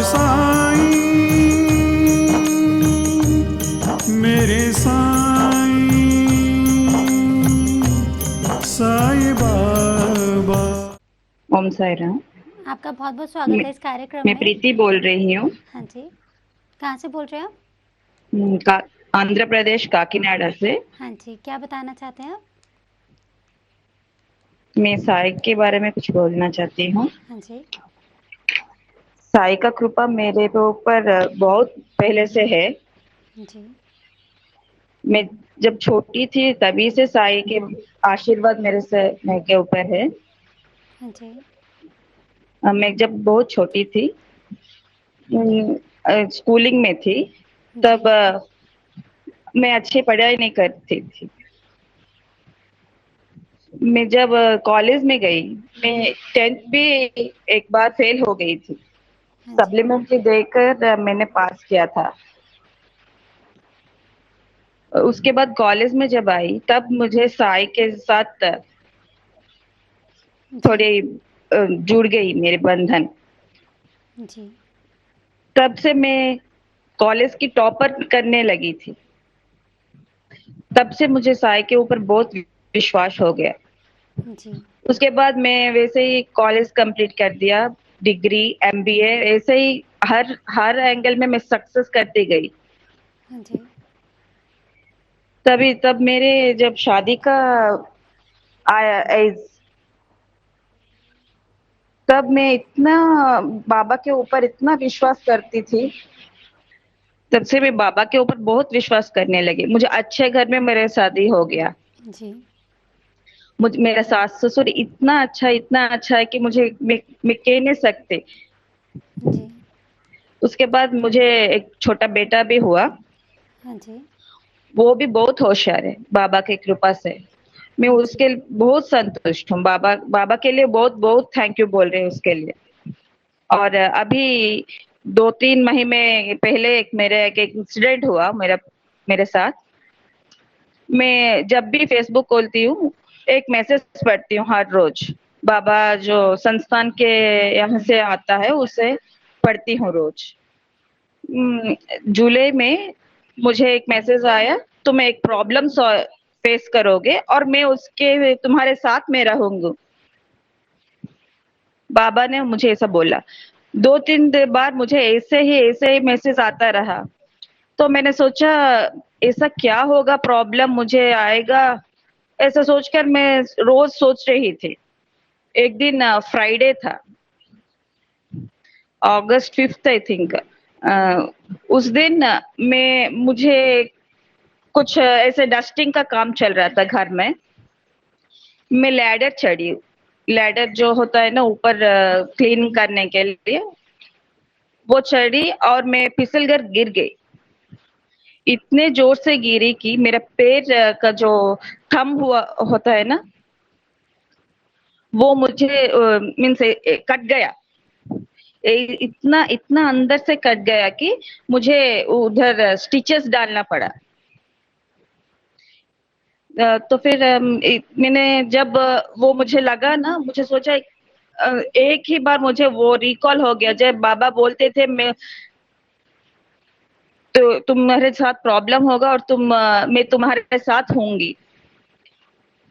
साईं मेरे साईं साईं बाबा। ओम साई राम। आपका बहुत बहुत स्वागत है इस कार्यक्रम मैं में। प्रीति बोल रही हूँ। हाँ जी, कहाँ से बोल रहे हैं आप? आंध्र प्रदेश काकीनाडा से। हाँ जी, क्या बताना चाहते हैं आप? मैं साई के बारे में कुछ बोलना चाहती हूँ। हाँ जी। साई का कृपा मेरे ऊपर बहुत पहले से है। जी। मैं जब छोटी थी तभी से साई के आशीर्वाद मेरे के ऊपर है। हाँ जी। मैं जब बहुत छोटी थी, स्कूलिंग में थी, जी। तब मैं अच्छी पढ़ाई नहीं करती थी। मैं जब कॉलेज में गई, मैं 10th भी एक बार फेल हो गई थी। हाँ जी। सप्लीमेंट्री देकर मैंने पास किया था। उसके बाद कॉलेज में जब आई तब मुझे साई के साथ जी। थोड़ी जुड़ गई मेरे बंधन। जी। तब से मैं कॉलेज की टॉपर करने लगी थी। तब से मुझे साई के ऊपर बहुत विश्वास हो गया। जी। उसके बाद मैं वैसे ही कॉलेज कंप्लीट कर दिया, डिग्री, एमबीए, ऐसे ही हर हर एंगल में मैं सक्सेस करती गई। हाँ जी। तभी तब मेरे जब शादी का आया एज, तब मैं इतना बाबा के ऊपर इतना विश्वास करती थी। तब से मैं बाबा के ऊपर बहुत विश्वास करने लगी। मुझे अच्छे घर में मेरे शादी हो गया। जी। मुझे मेरा सास ससुर इतना अच्छा है कि मैं कह नहीं सकते। जी। उसके बाद मुझे एक छोटा बेटा भी हुआ। हाँ जी। वो भी बहुत होशियार है बाबा की कृपा से। मैं जी। उसके लिए बहुत संतुष्ट हूँ। बाबा बाबा के लिए बहुत बहुत थैंक यू बोल रहे हैं उसके लिए। और अभी 2-3 महीने पहले एक इंसिडेंट हुआ मेरे साथ। मैं जब भी फेसबुक खोलती हूँ, एक मैसेज पढ़ती हूँ हर रोज। बाबा जो संस्थान के यहाँ से आता है उसे पढ़ती हूँ रोज। जुलाई में मुझे एक मैसेज आया, तुम एक प्रॉब्लम फेस करोगे और मैं उसके तुम्हारे साथ में रहूंगी। बाबा ने मुझे ऐसा बोला। 2-3 बार मुझे ऐसे ही मैसेज आता रहा। तो मैंने सोचा ऐसा क्या होगा, प्रॉब्लम मुझे आएगा, ऐसा सोचकर मैं रोज सोच रही थी। एक दिन फ्राइडे था, August 5th आई थिंक। उस दिन मैं मुझे कुछ ऐसे डस्टिंग का काम चल रहा था घर में। मैं लैडर चढ़ी। लैडर जो होता है ना ऊपर क्लीन करने के लिए, वो चढ़ी और मैं फिसल कर गिर गई। इतने जोर से गिरी कि मेरा पैर का जो थंब हुआ होता है ना, वो मुझे मीन्स कट गया। इतना इतना अंदर से कट गया कि मुझे उधर स्टिचेस डालना पड़ा। तो फिर मैंने जब वो मुझे लगा ना, मुझे सोचा एक ही बार मुझे वो रिकॉल हो गया जब बाबा बोलते थे मैं तो तुम्हारे साथ प्रॉब्लम होगा और मैं तुम्हारे साथ होंगी।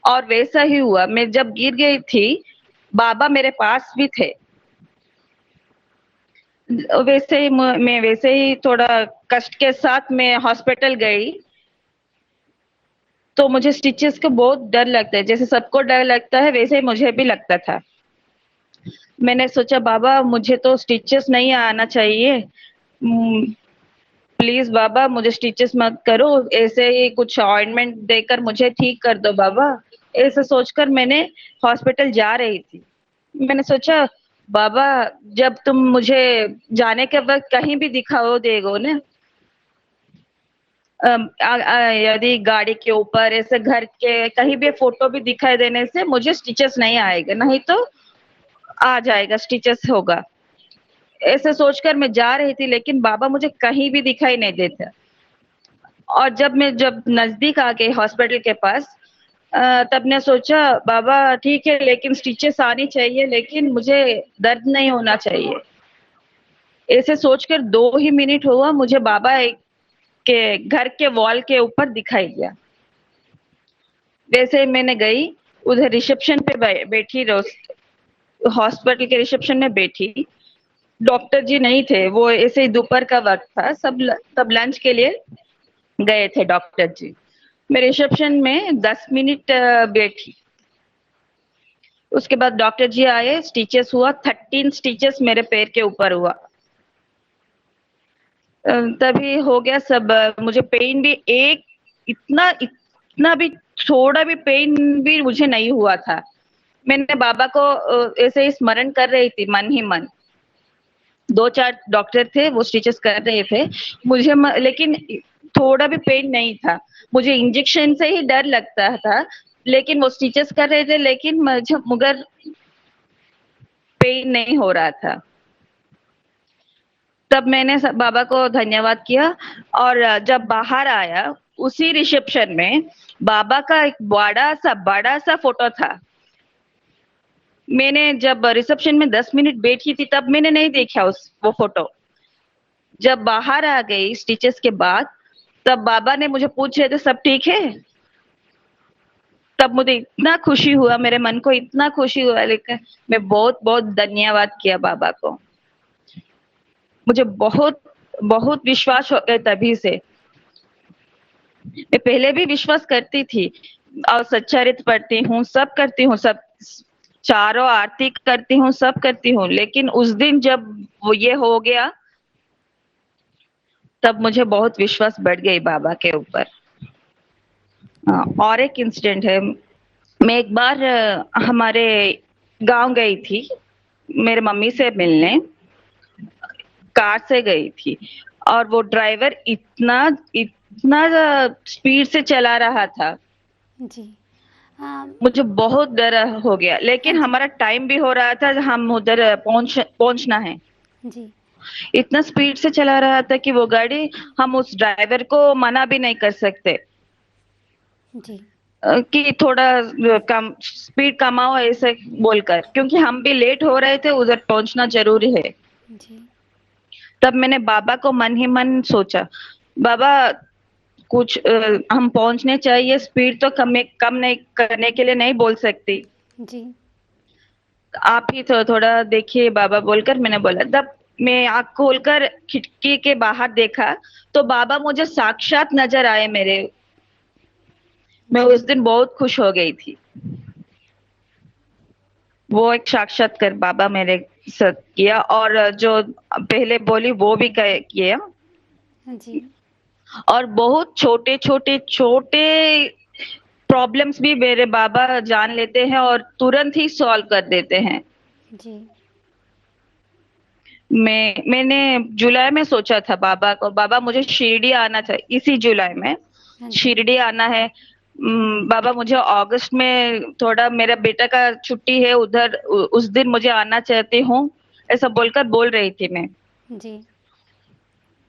और वैसा ही हुआ। मैं जब गिर गई थी, बाबा मेरे पास भी थे। मैं वैसे ही थोड़ा कष्ट के साथ मैं हॉस्पिटल गई। तो मुझे स्टिचेस का बहुत डर लगता है, जैसे सबको डर लगता है वैसे ही मुझे भी लगता था। मैंने सोचा बाबा मुझे तो स्टिचेस नहीं आना चाहिए, प्लीज बाबा मुझे स्टिचेस मत करो, ऐसे ही कुछ ऑइंटमेंट देकर मुझे ठीक कर दो बाबा। ऐसे सोचकर मैंने हॉस्पिटल जा रही थी। मैंने सोचा बाबा जब तुम मुझे जाने के वक्त कहीं भी दिखाओ देगो ना, यदि गाड़ी के ऊपर ऐसे घर के कहीं भी फोटो भी दिखाई देने से मुझे स्टिचेस नहीं आएगा, नहीं तो आ जाएगा, स्टिचेस होगा। ऐसे सोचकर मैं जा रही थी, लेकिन बाबा मुझे कहीं भी दिखाई नहीं देता। और जब नजदीक आ गए हॉस्पिटल के पास, तब ने सोचा बाबा ठीक है लेकिन स्टिचेस आनी चाहिए, लेकिन मुझे दर्द नहीं होना चाहिए। ऐसे सोचकर 2 ही मिनट हुआ, मुझे बाबा के घर के वॉल के ऊपर दिखाई दिया। वैसे मैंने गई, उधर रिसेप्शन पे बैठी, हॉस्पिटल के रिसेप्शन में बैठी। डॉक्टर जी नहीं थे, वो ऐसे ही दोपहर का वक्त था, तब लंच के लिए गए थे डॉक्टर जी। मैं रिसेप्शन में 10 मिनट बैठी। उसके बाद डॉक्टर जी आए, स्टिचेस हुआ, 13 स्टिचेस मेरे पैर के ऊपर हुआ। तभी हो गया सब। मुझे पेन भी इतना इतना भी, थोड़ा भी पेन भी मुझे नहीं हुआ था। मैंने बाबा को ऐसे ही स्मरण कर रही थी मन ही मन। 2-4 डॉक्टर थे, वो स्टिचेस कर रहे थे मुझे, लेकिन थोड़ा भी पेन नहीं था। मुझे इंजेक्शन से ही डर लगता था, लेकिन वो स्टिचेस कर रहे थे, लेकिन मगर पेन नहीं हो रहा था। तब मैंने बाबा को धन्यवाद किया। और जब बाहर आया, उसी रिसेप्शन में बाबा का एक बड़ा सा फोटो था। मैंने जब रिसेप्शन में 10 मिनट बैठी थी, तब मैंने नहीं देखा वो फोटो। जब बाहर आ गई स्टिचेस के बाद, तब बाबा ने मुझे पूछ रहे थे, सब ठीक है? तब मुझे इतना खुशी हुआ, मेरे मन को इतना खुशी हुआ, लेकिन मैं बहुत बहुत धन्यवाद किया बाबा को। मुझे बहुत बहुत विश्वास हो गया तभी से। मैं पहले भी विश्वास करती थी, और सच्चरित्र पढ़ती हूँ, सब करती हूँ, सब चारों आरती करती हूँ, सब करती हूँ, लेकिन उस दिन जब वो ये हो गया, तब मुझे बहुत विश्वास बढ़ गई बाबा के ऊपर। और एक इंसिडेंट है। मैं एक बार हमारे गांव गई थी, मेरे मम्मी से मिलने, कार से गई थी, और वो ड्राइवर इतना इतना स्पीड से चला रहा था, जी। मुझे बहुत डर हो गया। लेकिन हमारा टाइम भी हो रहा था, हम उधर पहुंचना है। जी। इतना स्पीड से चला रहा था कि वो गाड़ी, हम उस ड्राइवर को मना भी नहीं कर सकते जी। कि थोड़ा कम स्पीड कमाओ ऐसे बोलकर, क्योंकि हम भी लेट हो रहे थे, उधर पहुंचना जरूरी है। जी। तब मैंने बाबा को मन ही मन सोचा, बाबा कुछ हम पहुंचने चाहिए, स्पीड तो कम नहीं करने के लिए नहीं बोल सकती, जी। आप ही तो थोड़ा देखिए बाबा, बोलकर मैंने बोला। तब मैं आँख खोलकर खिड़की के बाहर देखा, तो बाबा मुझे साक्षात नजर आए मेरे। मैं उस दिन बहुत खुश हो गई थी। वो एक साक्षात्कार बाबा मेरे साथ किया, और जो पहले बोली वो भी किया। जी। और बहुत छोटे छोटे छोटे प्रॉब्लम्स भी मेरे बाबा जान लेते हैं और तुरंत ही सॉल्व कर देते हैं। जी। मैंने जुलाई में सोचा था बाबा को, बाबा मुझे शिरडी आना था, इसी जुलाई में हाँ जी। शिरडी आना है। बाबा मुझे अगस्त में थोड़ा मेरा बेटा का छुट्टी है, उधर उस दिन मुझे आना चाहती हूँ, ऐसा बोलकर बोल रही थी मैं। जी।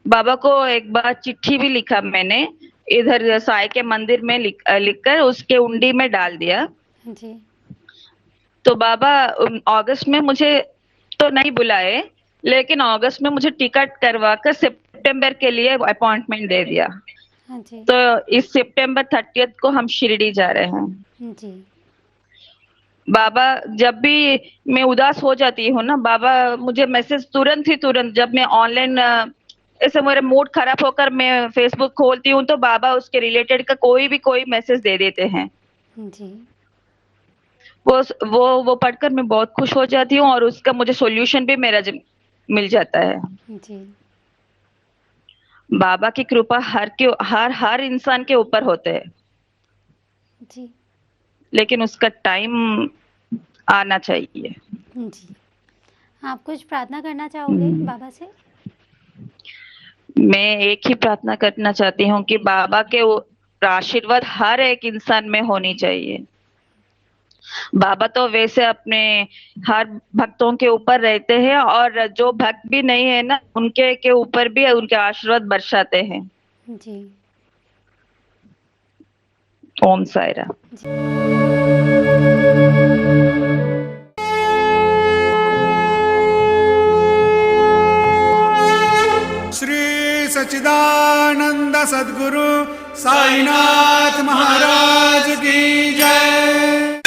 बाबा को एक बार चिट्ठी भी लिखा मैंने, इधर साई के मंदिर में लिखकर उसके उंडी में डाल दिया। जी। तो बाबा अगस्त में मुझे तो नहीं बुलाए, लेकिन अगस्त में मुझे टिकट करवा कर सितंबर के लिए अपॉइंटमेंट दे दिया। हाँ जी। तो इस सितंबर 30 को हम शिरडी जा रहे हैं। जी। बाबा, जब भी मैं उदास हो जाती हूँ ना, बाबा मुझे मैसेज तुरंत जब मैं ऑनलाइन ऐसे मेरा मूड खराब होकर मैं फेसबुक खोलती हूँ, तो बाबा उसके रिलेटेड का कोई मैसेज दे देते हैं। जी। वो पढ़कर मैं बहुत खुश हो जाती हूँ, और उसका मुझे सॉल्यूशन भी मेरा मिल जाता है। जी। बाबा की कृपा हर इंसान के ऊपर होते है, जी। लेकिन उसका टाइम आना चाहिए। जी। आप कुछ प्रार्थना करना चाहोगे बाबा से? मैं एक ही प्रार्थना करना चाहती हूँ कि बाबा के आशीर्वाद हर एक इंसान में होनी चाहिए। बाबा तो वैसे अपने हर भक्तों के ऊपर रहते हैं, और जो भक्त भी नहीं है ना, उनके के ऊपर भी उनके आशीर्वाद बरसाते हैं। जी। ओम साई राम। सच्चिदानंद सद्गुरु साईनाथ महाराज की जय।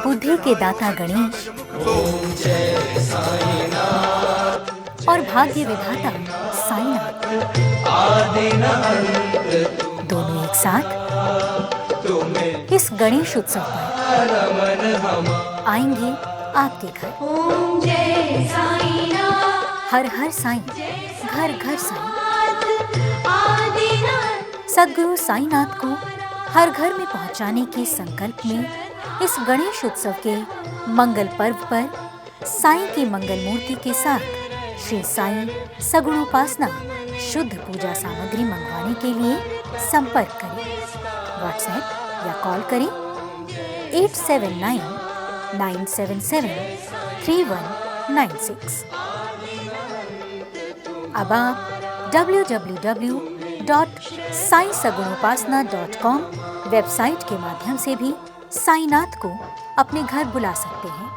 बुद्धि के दाता गणेश और भाग्य विधाता साईनाथ दोनों एक साथ इस गणेश उत्सव पर आएंगे आपके घर। हर हर साईं, घर घर साईं। सद्गुरु साईनाथ को हर घर में पहुंचाने के संकल्प में इस गणेश उत्सव के मंगल पर्व पर साईं की मंगल मूर्ति के साथ श्री साईं सगुणोपासना शुद्ध पूजा सामग्री मंगवाने के लिए संपर्क करें। व्हाट्सएप या कॉल करें 8799773196। अब आप www.saisagunopasana.com वेबसाइट के माध्यम से भी साईनाथ को अपने घर बुला सकते हैं।